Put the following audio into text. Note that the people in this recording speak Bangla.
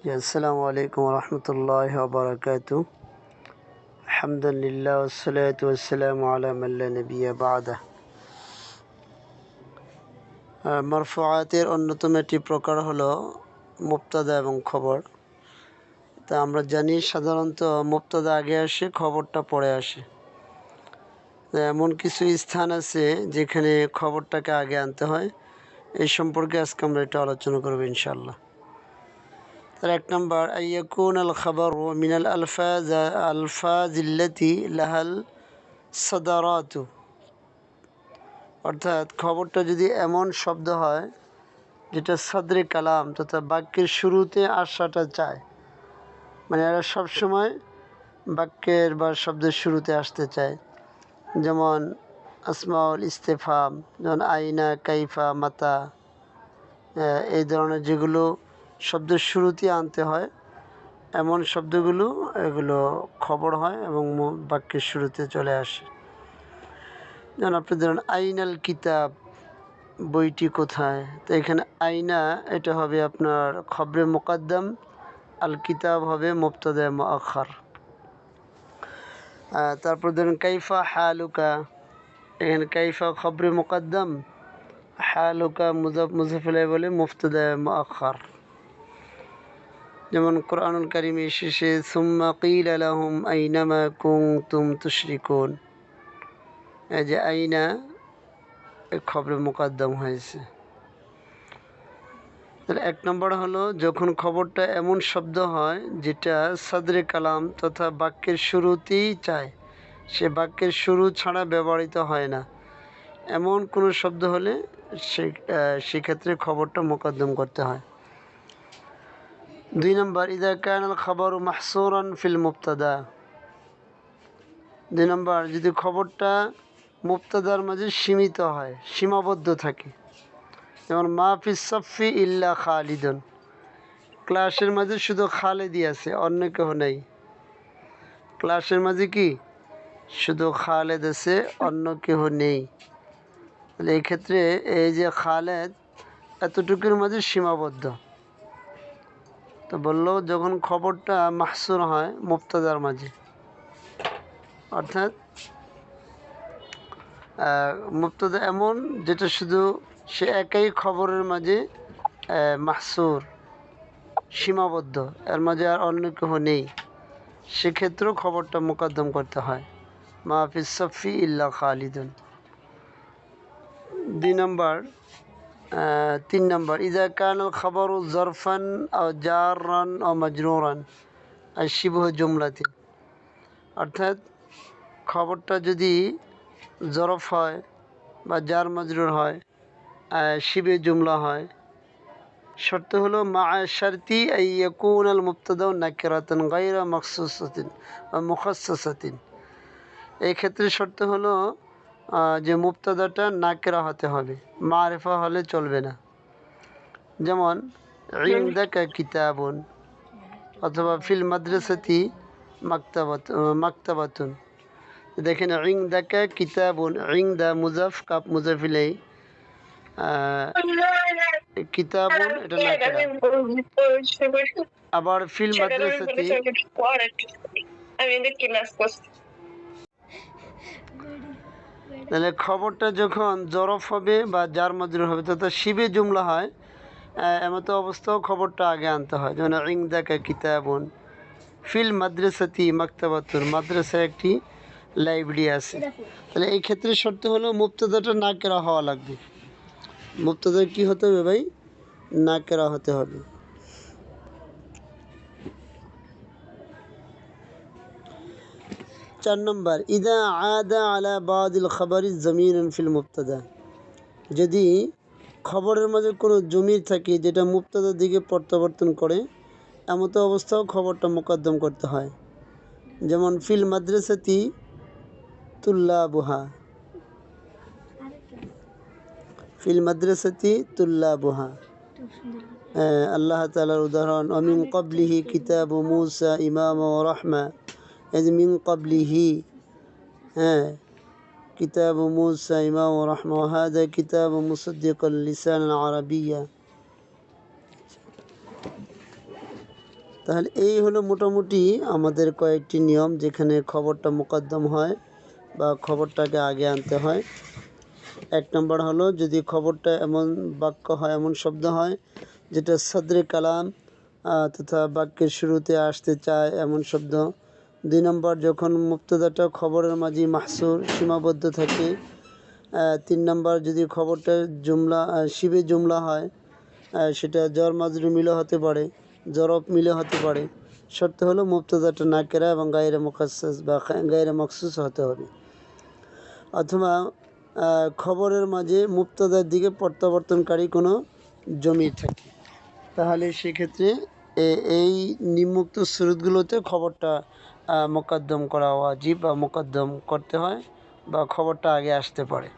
আসসালামু আলাইকুম রহমতুল্লাহ বারাকাতু। আলহামদুলিল্লাহ ওয়াসসালাতু ওয়াসসালামু আলা মান লা নাবিয়্যা বা'দা। মারফুআতের অন্যতম একটি প্রকার হলো মুবতাদা এবং খবর। তা আমরা জানি সাধারণত মুবতাদা আগে আসে, খবরটা পরে আসে। এমন কিছু স্থান আছে যেখানে খবরটাকে আগে আনতে হয়। এই সম্পর্কে আজকে আমরা এটা আলোচনা করব ইনশাআল্লাহ। তার এক নম্বর, আইয়াকুন আল খবর মিনাল আলফাজিল্লাতি লাহাল সাদারাতু, অর্থাৎ খবরটা যদি এমন শব্দ হয় যেটা সদরে কালাম তথা বাক্যের শুরুতে আসাটা চায়, মানে এরা সবসময় বাক্যের বা শব্দের শুরুতে আসতে চায়। যেমন আসমাউল ইস্তেফাম, যেমন আইনা, কাইফা, মাতা, এই ধরনের যেগুলো শব্দের শুরুতে আনতে হয়, এমন শব্দগুলো এগুলো খবর হয় এবং বাক্যের শুরুতে চলে আসে। যেমন আপনি ধরুন আইনাল কিতাব, বইটি কোথায়, তো এখানে আইনা এটা হবে আপনার খবরে মুকদ্দম, আল কিতাব হবে মুবতাদা মুআখার। তারপর ধরুন কাইফা হালুকা, এখানে কাইফা খবরে মুকদ্দম, হালুকা মুজাফ ইলাইহি বলে মুবতাদা মুআখার। যেমন কোরআনুল কারীমে এসেছে সুম্মা কিলা লাহুম আইনামা কুনতুম তুশরিকুন, এই যে আইনা খবরে মুকদ্দম হয়েছে। তাহলে এক নম্বর হলো যখন খবরটা এমন শব্দ হয় যেটা সদরে কালাম তথা বাক্যের শুরুতেই চায়, সে বাক্যের শুরু ছাড়া ব্যবহৃত হয় না, এমন কোনো শব্দ হলে সেক্ষেত্রে খবরটা মুকদ্দম করতে হয়। দুই নম্বর, ইযা কানাল খবরু মাহসুরান ফিল মুবতাদা, দুই নম্বর যদি খবরটা মুবতাদার মাঝে সীমিত হয়, সীমাবদ্ধ থাকে। যেমন মা ফিস সাফি ইল্লা খালিদুন, ক্লাসের মাঝে শুধু খালেদই আছে, অন্য কেউ নেই। ক্লাসের মাঝে কি শুধু খালেদ আছে, অন্য কেউ নেই। তাহলে এই ক্ষেত্রে এই যে খালেদ এতটুকুর মাঝে সীমাবদ্ধ, তো বললো যখন খবরটা মাহসুর হয় মুবতাদার মাঝে, অর্থাৎ মুবতাদা এমন যেটা শুধু সে একাই খবরের মাঝে মাহসুর, সীমাবদ্ধ, এর মাঝে আর অন্য কেউ নেই, সেক্ষেত্রেও খবরটা মুকদ্দম করতে হয়, মা ফিস সাফি ইল্লা খালিদুন। তিন নম্বর, ইযা কানাল খবরু জরফান আও জাররান আও মাজরুরান আর শিবহ জুমলাতে, অর্থাৎ খবরটা যদি জরফ হয় বা জার মাজরুর হয়, শিবে জুমলা হয়, শর্ত হলো মা শারতি আইয়াকুন আল মুবতাদা নাকিরাতান গায়রা মাখসুসাতিন বা মুখাসসাসাতিন, এই ক্ষেত্রে শর্ত হলো যে মুবতাদাটা নাকিরা হতে হবে, মারিফা হলে চলবে না। যেমন ইনদাকা কিতাবুন অথবা ফিল মাদ্রাসাতি মাকতাবাতুন। দেখেন ইনদাকা কিতাবুন, ইনদা মুজাফ, কাপ মুজাফ ইলাইহি, কিতাবুন এটা নাকিরা। আবার ফিল মাদ্রাসাতি, তাহলে খবরটা যখন জরফ হবে বা জার মাজরুর হবে তথা শিবে জুমলা হয়, এমতো অবস্থাও খবরটা আগে আনতে হয়। যেমন ইনদাকা কিতাবুন, ফিল মাদ্রাসাতি মাকতাবাতুন, মাদ্রাসায় একটি লাইব্রেরি আছে। তাহলে এই ক্ষেত্রে শর্ত হলো মুবতাদাটা নাকিরা হওয়া লাগবে। মুবতাদা কি হতে হবে ভাই? নাকিরা হতে হবে। চার নম্বর, ইদা আদা আলা বাদিল খবরি জমিরুন ফিল মুবতাদা, যদি খবরের মাঝে কোনো জমির থাকে যেটা মুবতাদার দিকে প্রত্যাবর্তন করে, এমতো অবস্থাও খবরটা মুকদ্দম করতে হয়। যেমন ফিল মাদ্রাসাতি তুল্লাবুহা, ফিল মাদ্রাসাতি তুল্লাবুহা, আল্লাহ তাআলার উদাহরণ অমিন ক্বাবলিহি কিতাবু মূসা ইমামা ওয়া রাহমা, এই যে মিন ক্বাবলিহি, কিতাবু মূসা ইমামা ওয়া রাহমা ওয়া হাযা কিতাবু মুসাদ্দিকাল লিসানান আরাবিয়্যা। তাহলে এই হলো মোটামুটি আমাদের কয়েকটি নিয়ম যেখানে খবরটা মোকদ্দম হয় বা খবরটাকে আগে আনতে হয়। 1 নম্বর হলো যদি খবরটা এমন বাক্য হয়, এমন শব্দ হয় যেটা সদরে কালাম তথা বাক্যের শুরুতে আসতে চায় এমন শব্দ। 2 নম্বর যখন মুবতাদাটা খবরের মাঝে মাহসুর সীমাবদ্ধ থাকে। 3 নম্বর যদি খবরটা জুমলা শিবে জুমলা হয়, সেটা জর মাজরুর মিলে হতে পারে, জরফ মিলে হতে পারে। শর্ত হলো মুবতাদাটা নাকেরা এবং গায়রে মুখাসসাস বা গায়রে মখসুস হতে হবে। অথবা খবরের মাঝে মুবতাদার দিকে প্রত্যাবর্তনকারী কোনো জমির থাকে, তাহলে সেক্ষেত্রে এই নিম্নোক্ত সুরতগুলোতে খবরটা মোকদ্দম করা ওয়াজিব বা মোকদ্দম করতে হয় বা খবরটা আগে আসতে পারে।